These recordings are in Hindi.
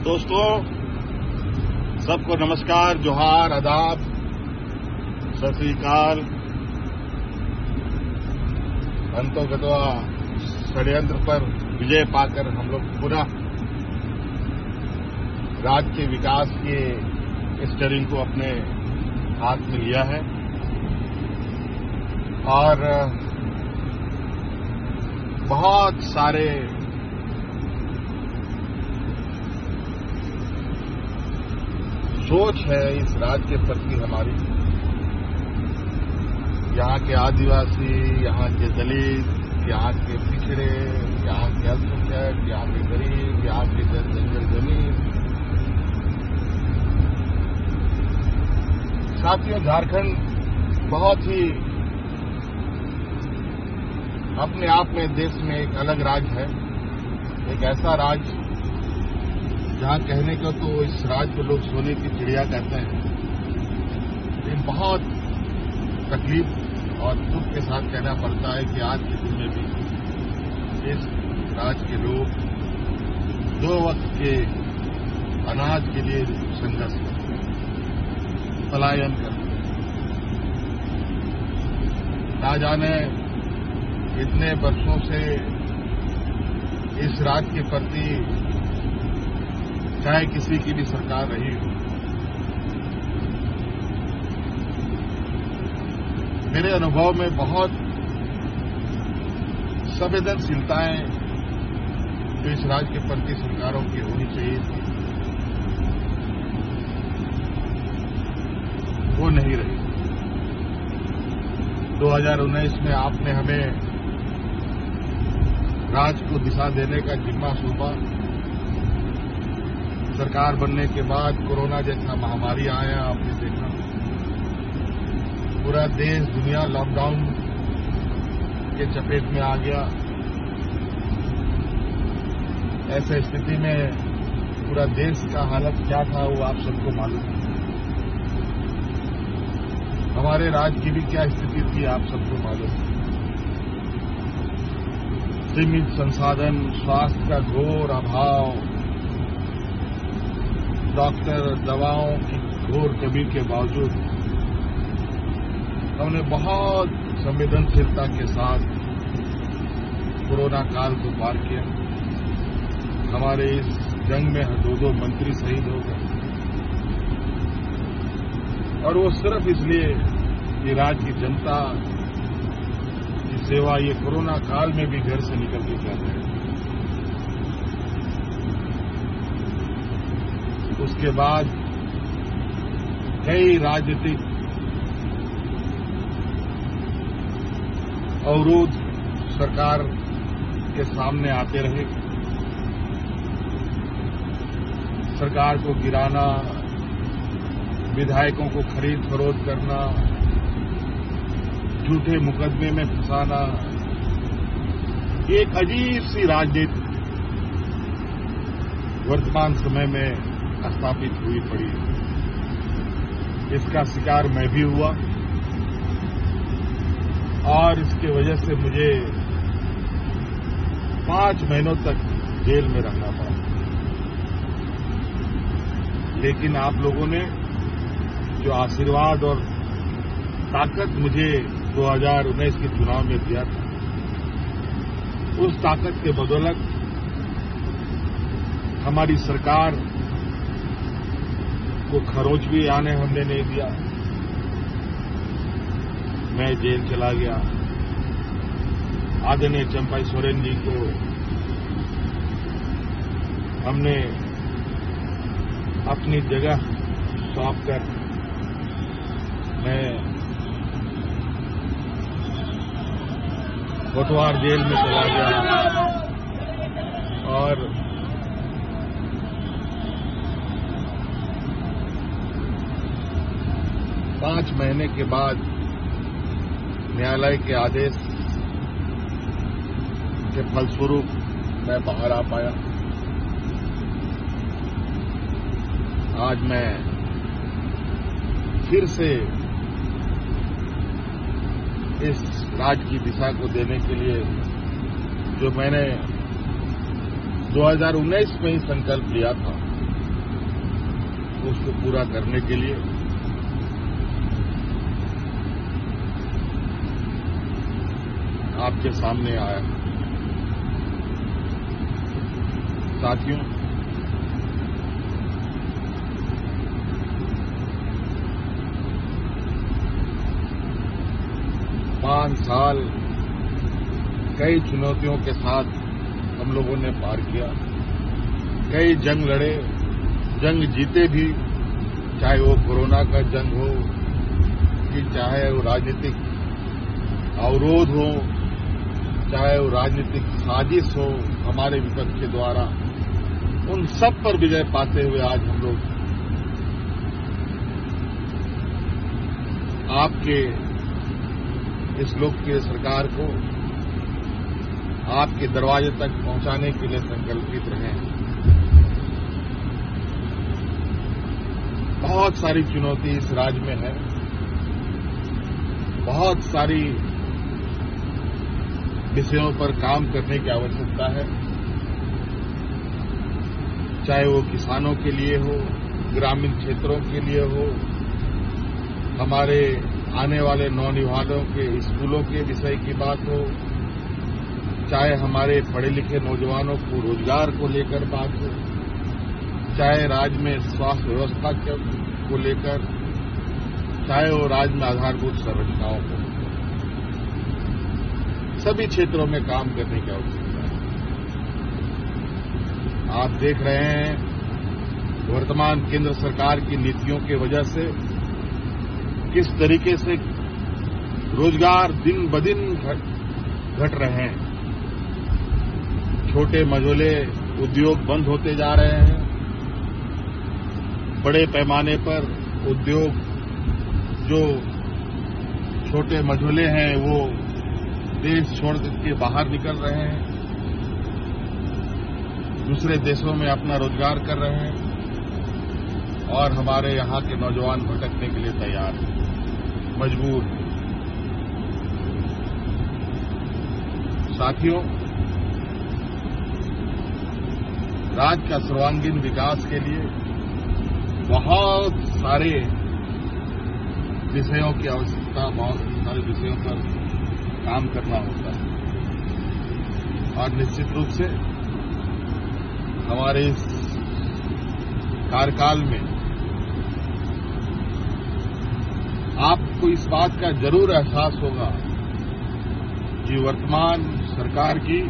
दोस्तों, सबको नमस्कार, जोहार, आदाब, सत श्री अकाल। अंतोगतवा षड्यंत्र पर विजय पाकर हम लोग पुनः राज्य के विकास के स्टीयरिंग को अपने हाथ में लिया है और बहुत सारे सोच है इस राज्य के प्रति हमारी। यहाँ के आदिवासी, यहाँ के दलित, यहाँ के पिछड़े, यहाँ के अल्पसंख्यक, यहाँ के गरीब, यहाँ के जंगल जमीन। साथियों, झारखंड बहुत ही अपने आप में देश में एक अलग राज्य है, एक ऐसा राज्य जहां कहने को तो इस राज्य को लोग सोने की चिड़िया कहते हैं, लेकिन बहुत तकलीफ और दुख के साथ कहना पड़ता है कि आज के दिन में भी इस राज्य के लोग 2 वक्त के अनाज के लिए संघर्ष पलायन करते हैं। ना जाने इतने वर्षों से इस राज्य के प्रति चाहे किसी की भी सरकार रही हो, मेरे अनुभव में बहुत संवेदनशीलताएं जो इस राज्य के प्रति सरकारों की होनी चाहिए थी, वो नहीं रही। 2019 में आपने हमें राज्य को दिशा देने का जिम्मा सौंपा। सरकार बनने के बाद कोरोना जैसा महामारी आया, आपने देखा पूरा देश दुनिया लॉकडाउन के चपेट में आ गया। ऐसे स्थिति में पूरा देश का हालत क्या था वो आप सबको मालूम है। हमारे राज्य की भी क्या स्थिति थी आप सबको मालूम है। सीमित संसाधन, स्वास्थ्य का घोर अभाव, डॉक्टर, दवाओं की घोर कमी के बावजूद हमने बहुत संवेदनशीलता के साथ कोरोना काल को पार किया। हमारे इस जंग में 2 मंत्री शहीद हो गए और वो सिर्फ इसलिए कि राज्य की जनता की सेवा ये कोरोना काल में भी घर से निकल के कर रहे हैं। उसके बाद कई राजनीतिक अवरोध सरकार के सामने आते रहे। सरकार को गिराना, विधायकों को खरीद फरोख्त करना, झूठे मुकदमे में फंसाना, एक अजीब सी राजनीति वर्तमान समय में स्थापित हुई पड़ी। इसका शिकार मैं भी हुआ और इसके वजह से मुझे 5 महीनों तक जेल में रहना पड़ा। लेकिन आप लोगों ने जो आशीर्वाद और ताकत मुझे 2019 के चुनाव में दिया था, उस ताकत के बदौलत हमारी सरकार को खरोच भी आने हमने नहीं दिया। मैं जेल चला गया। आदरणीय चंपाई सोरेन जी को हमने अपनी जगह सौंपकर मैं कोतवाल जेल में चला गया और पांच महीने के बाद न्यायालय के आदेश के फलस्वरूप मैं बाहर आ पाया। आज मैं फिर से इस राज्य की दिशा को देने के लिए जो मैंने 2019 में ही संकल्प लिया था, उसको पूरा करने के लिए आपके सामने आया। साथियों, पांच साल कई चुनौतियों के साथ हम लोगों ने पार किया, कई जंग लड़े, जंग जीते भी, चाहे वो कोरोना का जंग हो कि चाहे वो राजनीतिक अवरोध हो, चाहे वो राजनीतिक साजिश हो हमारे विपक्ष के द्वारा, उन सब पर विजय पाते हुए आज हम लोग आपके इस लोकप्रिय सरकार को आपके दरवाजे तक पहुंचाने के लिए संकल्पित रहे। बहुत सारी चुनौती इस राज्य में है, बहुत सारी विषयों पर काम करने की आवश्यकता है, चाहे वो किसानों के लिए हो, ग्रामीण क्षेत्रों के लिए हो, हमारे आने वाले नौनिहालों के स्कूलों के विषय की बात हो, चाहे हमारे पढ़े लिखे नौजवानों को रोजगार को लेकर बात हो, चाहे राज्य में स्वास्थ्य व्यवस्था को लेकर, चाहे वो राज्य में आधारभूत संरचनाओं को, सभी क्षेत्रों में काम करने की आवश्यकता है। आप देख रहे हैं वर्तमान केंद्र सरकार की नीतियों की वजह से किस तरीके से रोजगार दिन ब दिन घट रहे हैं, छोटे मझोले उद्योग बंद होते जा रहे हैं, बड़े पैमाने पर उद्योग जो छोटे मझोले हैं वो देश छोड़ के बाहर निकल रहे हैं, दूसरे देशों में अपना रोजगार कर रहे हैं और हमारे यहां के नौजवान भटकने के लिए तैयार हैं, मजबूर हैं। साथियों, राज्य का सर्वांगीण विकास के लिए बहुत सारे विषयों की आवश्यकता, बहुत सारे विषयों पर काम करना होता है और निश्चित रूप से हमारे इस कार्यकाल में आपको इस बात का जरूर एहसास होगा कि वर्तमान सरकार की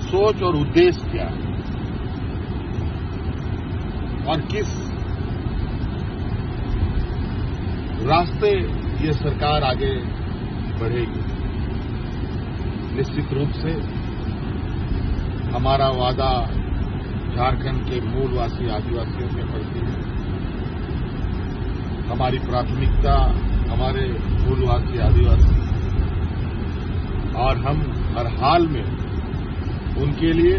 सोच और उद्देश्य क्या है और किस रास्ते ये सरकार आगे बढ़ेगी। निश्चित रूप से हमारा वादा झारखंड के मूलवासी आदिवासियों में पड़ती है, हमारी प्राथमिकता हमारे मूलवासी आदिवासी और हम हर हाल में उनके लिए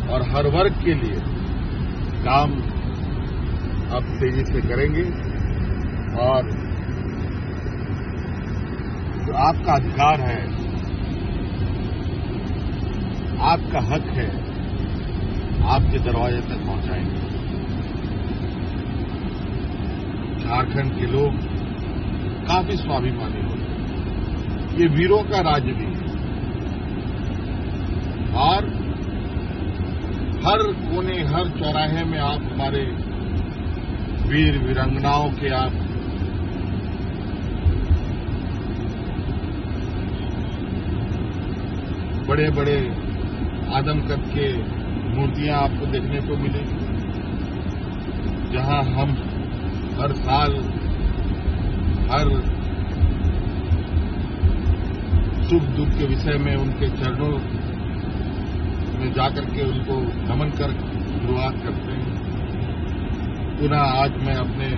और हर वर्ग के लिए काम अब तेजी से करेंगे और जो आपका अधिकार है, आपका हक है, आपके दरवाजे तक पहुंचाएंगे। झारखंड के लोग काफी स्वाभिमानी होते हैं, ये वीरों का राज्य भी है और हर कोने हर चौराहे में आप हमारे वीर वीरांगनाओं के आप बड़े बड़े आदमकद के मूर्तियां आपको देखने को मिलेगी, जहां हम हर साल हर सुख दुख के विषय में उनके चरणों में जाकर के उनको नमन कर शुरुआत करते हैं। पुनः आज मैं अपने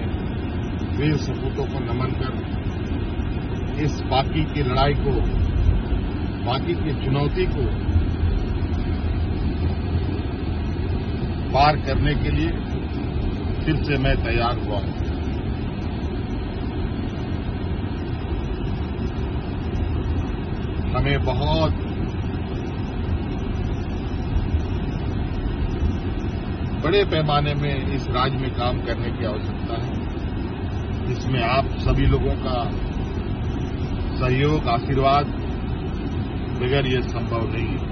वीर सपूतों को नमन कर इस बाकी की लड़ाई को, बाकी की चुनौती को पार करने के लिए फिर से मैं तैयार हुआ हूं। हमें बहुत बड़े पैमाने में इस राज्य में काम करने की आवश्यकता है, जिसमें आप सभी लोगों का सहयोग, आशीर्वाद बगैर ये संभव नहीं है।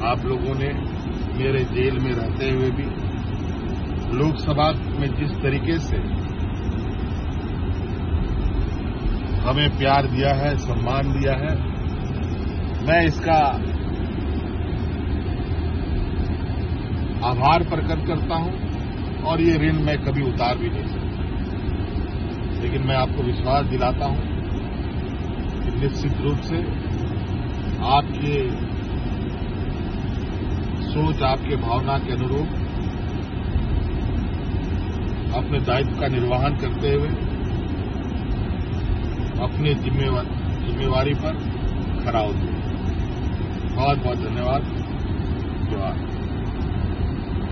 आप लोगों ने मेरे जेल में रहते हुए भी लोकसभा में जिस तरीके से हमें प्यार दिया है, सम्मान दिया है, मैं इसका आभार प्रकट करता हूं और ये ऋण मैं कभी उतार भी नहीं सकता। लेकिन मैं आपको विश्वास दिलाता हूं कि निश्चित रूप से आपके सोच, आपके भावना के अनुरूप अपने दायित्व का निर्वहन करते हुए अपनी जिम्मेवारी पर खरा उतरे। बहुत बहुत धन्यवाद।